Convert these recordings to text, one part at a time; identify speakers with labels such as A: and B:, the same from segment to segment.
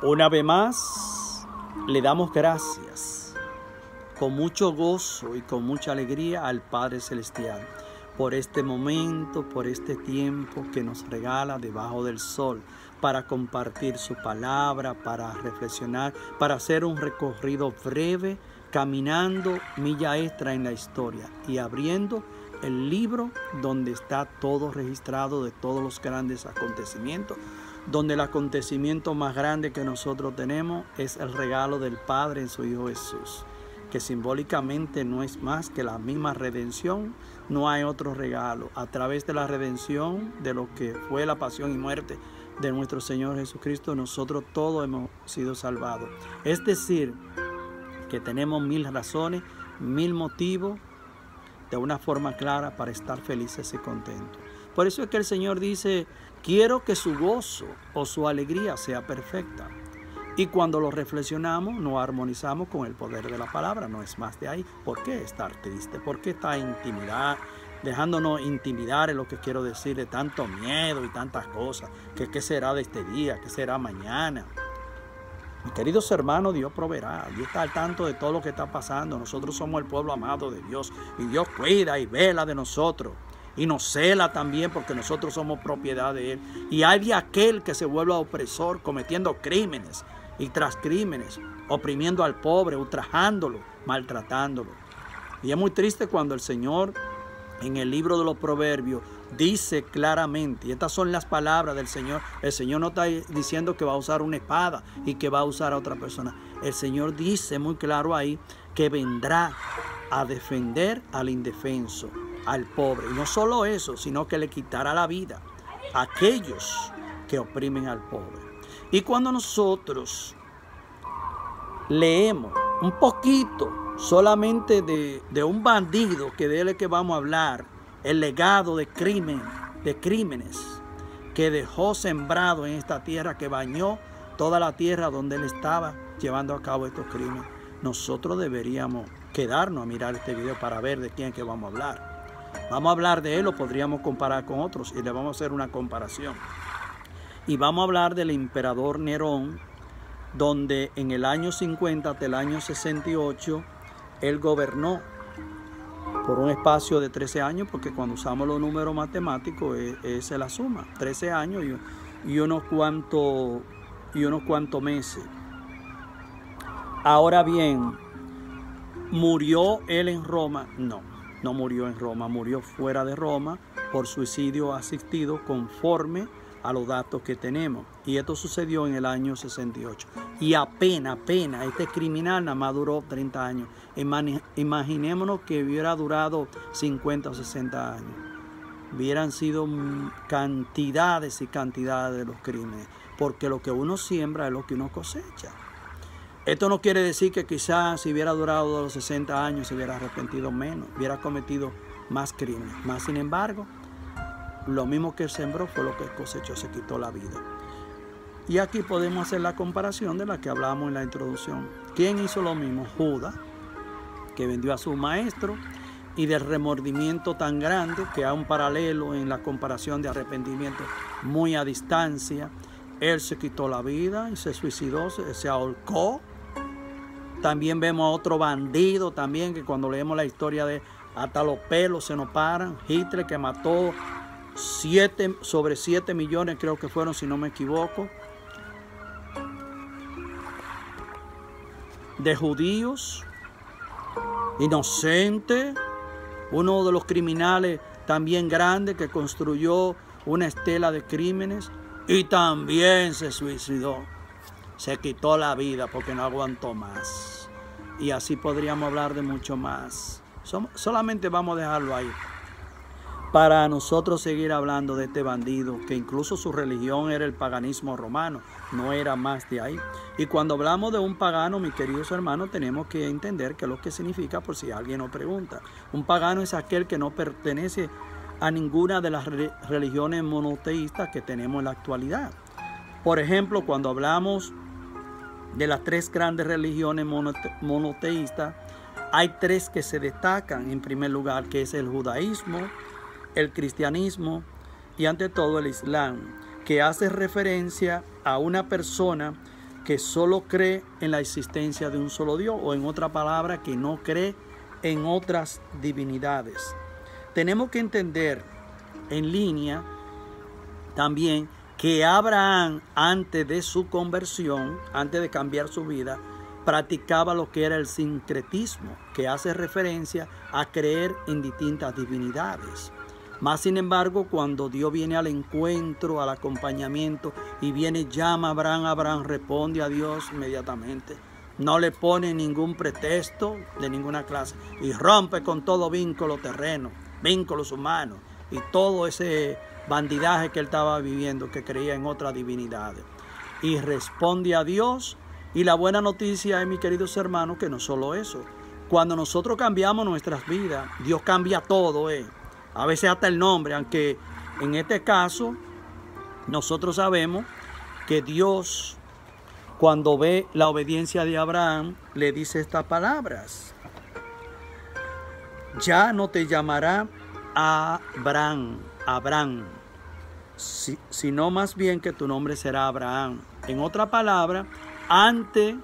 A: Una vez más, le damos gracias con mucho gozo y con mucha alegría al Padre Celestial por este momento, por este tiempo que nos regala debajo del sol para compartir su palabra, para reflexionar, para hacer un recorrido breve, caminando milla extra en la historia y abriendo el libro donde está todo registrado de todos los grandes acontecimientos, donde el acontecimiento más grande que nosotros tenemos es el regalo del Padre en su Hijo Jesús, que simbólicamente no es más que la misma redención. No hay otro regalo. A través de la redención de lo que fue la pasión y muerte de nuestro Señor Jesucristo, nosotros todos hemos sido salvados. Es decir, que tenemos 1000 razones, 1000 motivos de una forma clara para estar felices y contentos. Por eso es que el Señor dice: quiero que su gozo o su alegría sea perfecta. Y cuando lo reflexionamos, nos armonizamos con el poder de la palabra. No es más de ahí. ¿Por qué estar triste? ¿Por qué estar dejándonos intimidar, es lo que quiero decir, de tanto miedo y tantas cosas? ¿Qué será de este día? ¿Qué será mañana? Mis queridos hermanos, Dios proveerá. Dios está al tanto de todo lo que está pasando. Nosotros somos el pueblo amado de Dios. Y Dios cuida y vela de nosotros. Y nos cela también, porque nosotros somos propiedad de Él. Y hay de aquel que se vuelva opresor, cometiendo crímenes y tras crímenes, oprimiendo al pobre, ultrajándolo, maltratándolo. Y es muy triste cuando el Señor, en el libro de los Proverbios, dice claramente, y estas son las palabras del Señor. El Señor no está diciendo que va a usar una espada y que va a usar a otra persona. El Señor dice muy claro ahí que vendrá a defender al indefenso, al pobre. Y no solo eso, sino que le quitará la vida a aquellos que oprimen al pobre. Y cuando nosotros leemos un poquito solamente de un bandido, que de él que vamos a hablar, el legado de crímenes que dejó sembrado en esta tierra, que bañó toda la tierra donde él estaba llevando a cabo estos crímenes, nosotros deberíamos quedarnos a mirar este video para ver de quién es que vamos a hablar. Vamos a hablar de él, lo podríamos comparar con otros y le vamos a hacer una comparación. Y vamos a hablar del emperador Nerón, donde en el año 50 hasta el año 68 él gobernó por un espacio de 13 años, porque cuando usamos los números matemáticos es la suma, 13 años y unos cuantos meses. Ahora bien, ¿murió él en Roma? No murió en Roma, murió fuera de Roma por suicidio asistido, conforme a los datos que tenemos. Y esto sucedió en el año 68. Y apenas este criminal nada más duró 30 años. Imaginémonos que hubiera durado 50 o 60 años. Hubieran sido cantidades y cantidades de los crímenes. Porque lo que uno siembra es lo que uno cosecha. Esto no quiere decir que quizás si hubiera durado los 60 años se hubiera arrepentido menos, hubiera cometido más crímenes. Más sin embargo, lo mismo que sembró fue lo que cosechó, se quitó la vida. Y aquí podemos hacer la comparación de la que hablamos en la introducción. ¿Quién hizo lo mismo? Judas, que vendió a su maestro, y del remordimiento tan grande que hay un paralelo en la comparación de arrepentimiento muy a distancia. Él se quitó la vida y se suicidó, se ahorcó. También vemos a otro bandido también, que cuando leemos la historia de hasta los pelos se nos paran. Hitler, que mató sobre 7 millones, creo que fueron, si no me equivoco, de judíos inocentes. Uno de los criminales también grande, que construyó una estela de crímenes y también se suicidó. Se quitó la vida porque no aguantó más. Y así podríamos hablar de mucho más. Solamente vamos a dejarlo ahí, para nosotros seguir hablando de este bandido, que incluso su religión era el paganismo romano, no era más de ahí. Y cuando hablamos de un pagano, mis queridos hermanos, tenemos que entender qué es lo que significa, por si alguien nos pregunta. Un pagano es aquel que no pertenece a ninguna de las religiones monoteístas que tenemos en la actualidad. Por ejemplo, cuando hablamos de las 3 grandes religiones monoteístas, hay 3 que se destacan en primer lugar, que es el judaísmo, el cristianismo y ante todo el islam, que hace referencia a una persona que solo cree en la existencia de un solo Dios, o en otra palabra, que no cree en otras divinidades. Tenemos que entender en línea también que Abraham, antes de su conversión, antes de cambiar su vida, practicaba lo que era el sincretismo, que hace referencia a creer en distintas divinidades. Más sin embargo, cuando Dios viene al encuentro, al acompañamiento, y viene, llama a Abraham, Abraham responde a Dios inmediatamente. No le pone ningún pretexto de ninguna clase y rompe con todo vínculo terreno, vínculos humanos y todo ese bandidaje que él estaba viviendo, que creía en otras divinidades. Y responde a Dios. Y la buena noticia es, mis queridos hermanos, que no solo eso. Cuando nosotros cambiamos nuestras vidas, Dios cambia todo, a veces hasta el nombre, aunque en este caso nosotros sabemos que Dios, cuando ve la obediencia de Abraham, le dice estas palabras: ya no te llamará Abraham, sino más bien que tu nombre será Abraham. En otra palabra, antes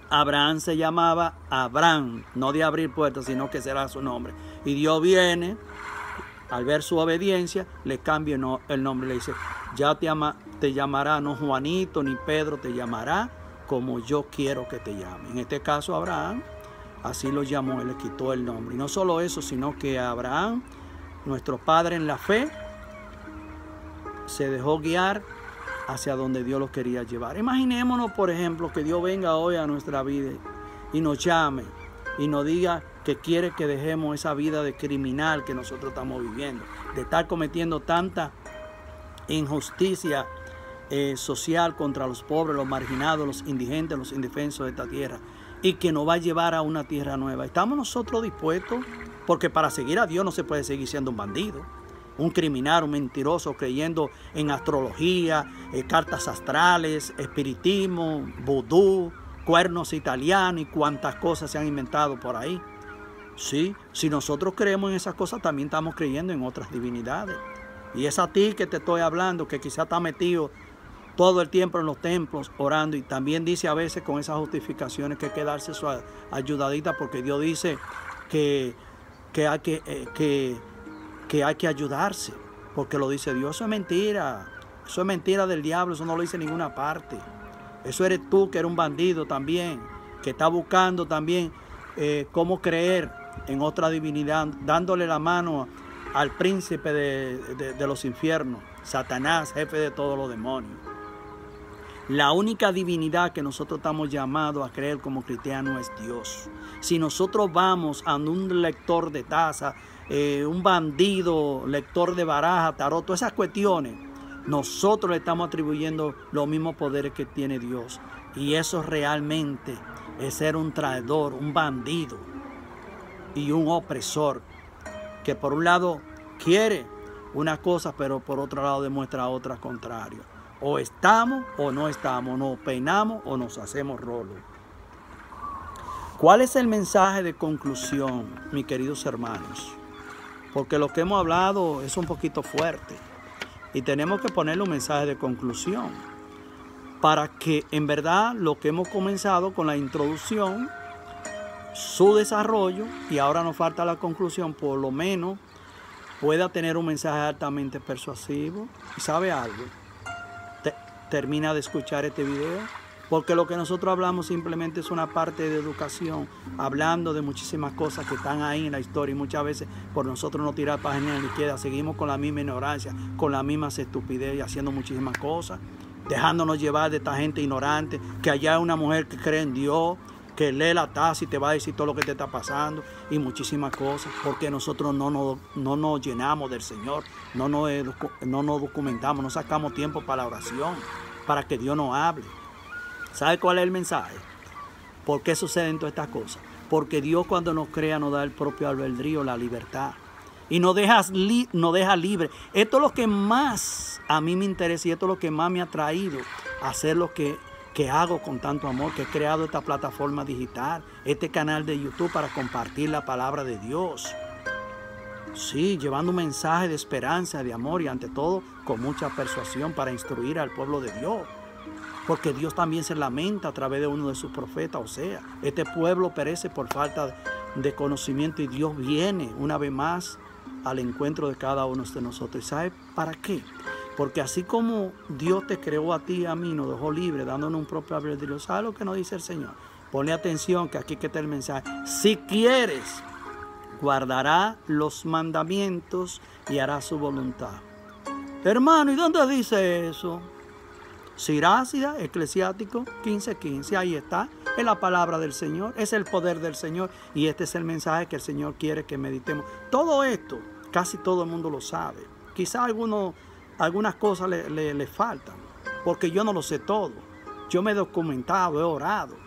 A: Abraham se llamaba Abraham, no de abrir puertas, sino que será su nombre. Y Dios viene, al ver su obediencia, le cambia el nombre, le dice: ya te llamará no Juanito ni Pedro, te llamará como yo quiero que te llame. En este caso Abraham así lo llamó, él le quitó el nombre. Y no solo eso, sino que Abraham, nuestro padre en la fe, se dejó guiar hacia donde Dios lo quería llevar. Imaginémonos, por ejemplo, que Dios venga hoy a nuestra vida y nos llame y nos diga que quiere que dejemos esa vida de criminal que nosotros estamos viviendo, de estar cometiendo tanta injusticia social contra los pobres, los marginados, los indigentes, los indefensos de esta tierra, y que nos va a llevar a una tierra nueva. ¿Estamos nosotros dispuestos? Porque para seguir a Dios no se puede seguir siendo un bandido, un criminal, un mentiroso, creyendo en astrología, cartas astrales, espiritismo, vudú, cuernos italianos y cuantas cosas se han inventado por ahí. Sí, si nosotros creemos en esas cosas, también estamos creyendo en otras divinidades. Y es a ti que te estoy hablando, que quizás está metido todo el tiempo en los templos orando, y también dice a veces con esas justificaciones que hay que darse su ayudadita, porque Dios dice que hay que ayudarse, porque lo dice Dios. Eso es mentira del diablo, eso no lo dice en ninguna parte. Eso eres tú, que eres un bandido también, que está buscando también cómo creer en otra divinidad, dándole la mano al príncipe de los infiernos, Satanás, jefe de todos los demonios. La única divinidad que nosotros estamos llamados a creer como cristianos es Dios. Si nosotros vamos a un lector de taza, un bandido, lector de baraja, tarot, todas esas cuestiones, nosotros le estamos atribuyendo los mismos poderes que tiene Dios. Y eso realmente es ser un traidor, un bandido y un opresor, que por un lado quiere una cosa, pero por otro lado demuestra otra contraria. O estamos o no estamos, nos peinamos o nos hacemos rolo. ¿Cuál es el mensaje de conclusión, mis queridos hermanos? Porque lo que hemos hablado es un poquito fuerte y tenemos que ponerle un mensaje de conclusión para que en verdad lo que hemos comenzado con la introducción, su desarrollo, y ahora nos falta la conclusión, por lo menos pueda tener un mensaje altamente persuasivo. ¿Y sabe algo? Termina de escuchar este video, porque lo que nosotros hablamos simplemente es una parte de educación, hablando de muchísimas cosas que están ahí en la historia, y muchas veces por nosotros no tirar páginas en la izquierda, seguimos con la misma ignorancia, con las mismas estupidez y haciendo muchísimas cosas, dejándonos llevar de esta gente ignorante, que allá hay una mujer que cree en Dios, que lee la taza y te va a decir todo lo que te está pasando y muchísimas cosas, porque nosotros no nos llenamos del Señor, no nos documentamos, no sacamos tiempo para la oración, para que Dios nos hable. ¿Sabe cuál es el mensaje? ¿Por qué suceden todas estas cosas? Porque Dios, cuando nos crea, nos da el propio albedrío, la libertad, y nos deja libre. Esto es lo que más a mí me interesa, y esto es lo que más me ha traído a hacer lo que hago con tanto amor, que he creado esta plataforma digital, este canal de YouTube, para compartir la palabra de Dios. Sí, llevando un mensaje de esperanza, de amor, y ante todo con mucha persuasión, para instruir al pueblo de Dios, Porque Dios también se lamenta a través de uno de sus profetas. O sea, este pueblo perece por falta de conocimiento y Dios viene una vez más al encuentro de cada uno de nosotros. ¿Y sabe para qué? Porque así como Dios te creó a ti y a mí, nos dejó libre, dándonos un propio albedrío. ¿Sabe lo que nos dice el Señor? Ponle atención, que aquí que está el mensaje. Si quieres, guardará los mandamientos y hará su voluntad. Hermano, ¿y dónde dice eso? Siracida, Eclesiástico 15:15, ahí está, es la palabra del Señor, es el poder del Señor y este es el mensaje que el Señor quiere que meditemos. Todo esto, casi todo el mundo lo sabe, quizá algunas cosas le faltan, porque yo no lo sé todo. Yo me he documentado, he orado,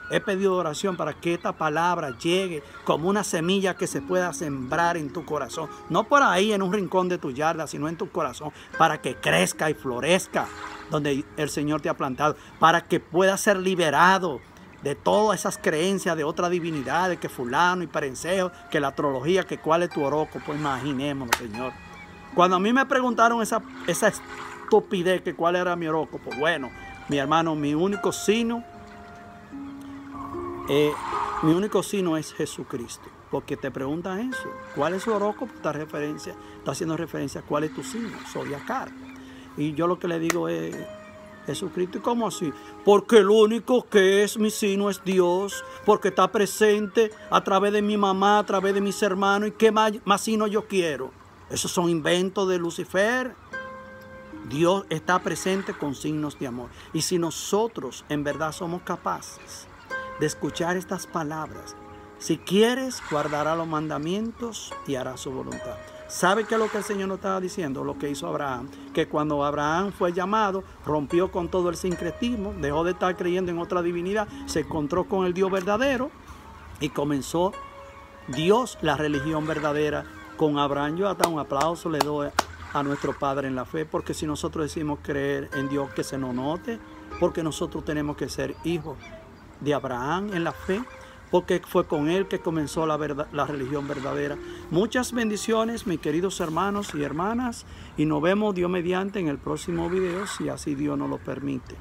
A: he pedido oración para que esta palabra llegue como una semilla que se pueda sembrar en tu corazón, no por ahí en un rincón de tu yarda, sino en tu corazón, para que crezca y florezca donde el Señor te ha plantado, para que puedas ser liberado de todas esas creencias de otra divinidad, de que fulano y perencejo, que la astrología, que cuál es tu horóscopo. Imaginémonos, Señor. Cuando a mí me preguntaron esa estupidez, que cuál era mi horóscopo, bueno, mi hermano, mi único signo es Jesucristo. Porque te preguntan eso, ¿cuál es su horóscopo? Está haciendo referencia a cuál es tu signo zodiacal. Y yo lo que le digo es Jesucristo. ¿Y cómo así? Porque el único que es mi signo es Dios, porque está presente a través de mi mamá, a través de mis hermanos. ¿Y qué más signo yo quiero? Esos son inventos de Lucifer. Dios está presente con signos de amor. Y si nosotros en verdad somos capaces de escuchar estas palabras, si quieres, guardará los mandamientos y hará su voluntad. ¿Sabe qué es lo que el Señor nos estaba diciendo? Lo que hizo Abraham. Que cuando Abraham fue llamado, rompió con todo el sincretismo, dejó de estar creyendo en otra divinidad, se encontró con el Dios verdadero y comenzó Dios, la religión verdadera, con Abraham. Yo hasta un aplauso le doy a nuestro Padre en la fe, porque si nosotros decimos creer en Dios, que se nos note, porque nosotros tenemos que ser hijos de Abraham en la fe, porque fue con él que comenzó la religión verdadera. Muchas bendiciones, mis queridos hermanos y hermanas, y nos vemos Dios mediante en el próximo video, si así Dios nos lo permite.